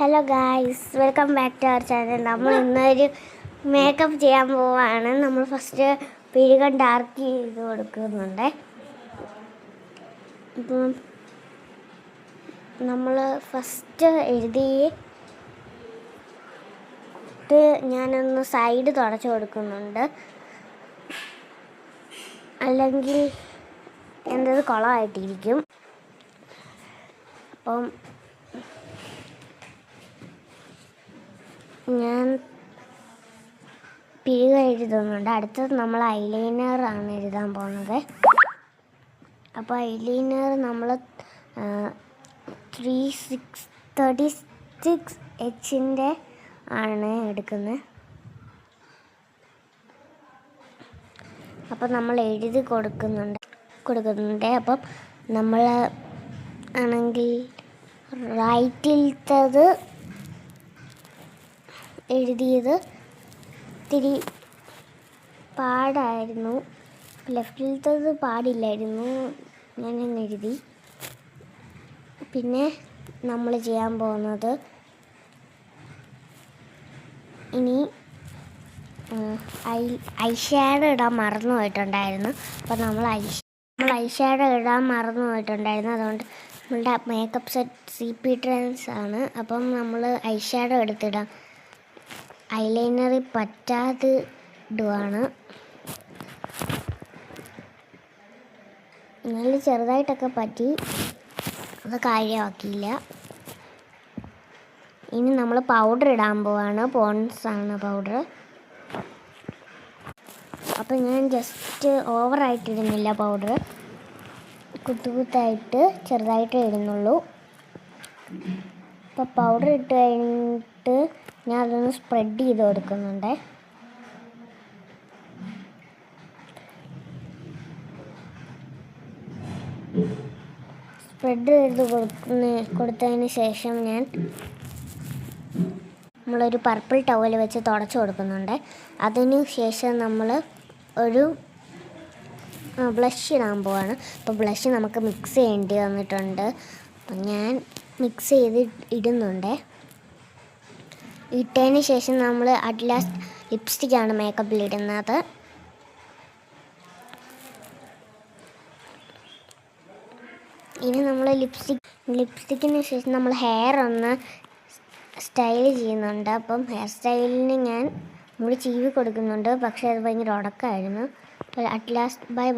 Hello guys, welcome back to our channel. നമ്മൾ ഇന്നൊരു makeup ചെയ്യാൻ പോവാണ്. നമ്മൾ ഫസ്റ്റ് പിരികം ഡാർക്ക് ചെയ്ത് കൊടുക്കുന്നുണ്ട്. ഇപ്പം നമ്മൾ ഫസ്റ്റ് എഴുതിയിട്ട് ഞാനൊന്ന് സൈഡ് തുടച്ച് കൊടുക്കുന്നുണ്ട്, അല്ലെങ്കിൽ എൻ്റെത് കുളമായിട്ടിരിക്കും. അപ്പം ഞാൻ പിരിക എഴുതുന്നുണ്ട്. അടുത്തത് നമ്മൾ ഐലൈനറാണ് എഴുതാൻ പോകുന്നത്. അപ്പോൾ ഐലൈനർ നമ്മൾ 36H ആണ് എടുക്കുന്നത്. അപ്പം നമ്മൾ എഴുതി കൊടുക്കുന്നുണ്ട്. അപ്പം നമ്മൾ ആണെങ്കിൽ റൈറ്റിലത്തത് എഴുതിയത് ഇത്തിരി പാടായിരുന്നു, ലെഫ്റ്റിലത്തത് പാടില്ലായിരുന്നു. ഞാനങ്ങ് എഴുതി. പിന്നെ നമ്മൾ ചെയ്യാൻ പോകുന്നത് ഇനി ഐ ഷാഡോ ഇടാൻ മറന്നു പോയിട്ടുണ്ടായിരുന്നു. അപ്പോൾ നമ്മൾ ഐ ഷാഡോ ഇടാൻ മറന്നു പോയിട്ടുണ്ടായിരുന്നു. അതുകൊണ്ട് നമ്മളുടെ മേക്കപ്പ് സെറ്റ് CP Trends ആണ്. അപ്പം നമ്മൾ ഐ ഷാഡോ എടുത്തിടാം. ഐലൈനറിൽ പറ്റാതെ ഇടുവാണ്. നല്ല ചെറുതായിട്ടൊക്കെ പറ്റി, അത് കാര്യമാക്കിയില്ല. ഇനി നമ്മൾ പൗഡർ ഇടാൻ പോവാണ്. പോൺസ് ആണ് പൗഡർ. അപ്പം ഞാൻ ജസ്റ്റ് ഓവറായിട്ട് ഇടുന്നില്ല പൗഡർ, കുത്തായിട്ട് ചെറുതായിട്ടേ ഇടുന്നുള്ളൂ. അപ്പോൾ പൗഡർ ഇട്ട് കഴിഞ്ഞിട്ട് ഞാൻ അതൊന്ന് സ്പ്രെഡ് ചെയ്ത് കൊടുക്കുന്നുണ്ട്. സ്പ്രെഡ് ചെയ്ത് കൊടുത്തതിന് ശേഷം നമ്മളൊരു പർപ്പിൾ ടവൽ വെച്ച് തുടച്ച് കൊടുക്കുന്നുണ്ട്. അതിന് ശേഷം നമ്മൾ ഒരു ബ്ലഷ് ഇടാൻ പോവാണ്. അപ്പോൾ ബ്ലഷ് നമുക്ക് മിക്സ് ചെയ്യേണ്ടി വന്നിട്ടുണ്ട്. അപ്പം ഞാൻ മിക്സ് ചെയ്ത് ഇടുന്നുണ്ട്. ഇട്ടതിന് ശേഷം നമ്മൾ അറ്റ് ലാസ്റ്റ് ലിപ്സ്റ്റിക്കാണ് മേക്കപ്പിൽ ഇടുന്നത്. ഇനി നമ്മൾ ലിപ്സ്റ്റിക്കിന് ശേഷം നമ്മൾ ഹെയർ ഒന്ന് സ്റ്റൈൽ ചെയ്യുന്നുണ്ട്. അപ്പം ഹെയർ സ്റ്റൈലിന് ഞാൻ മുടി ചീവി കൊടുക്കുന്നുണ്ട്, പക്ഷേ അത് ഭയങ്കര ഉടക്കമായിരുന്നു. At last by.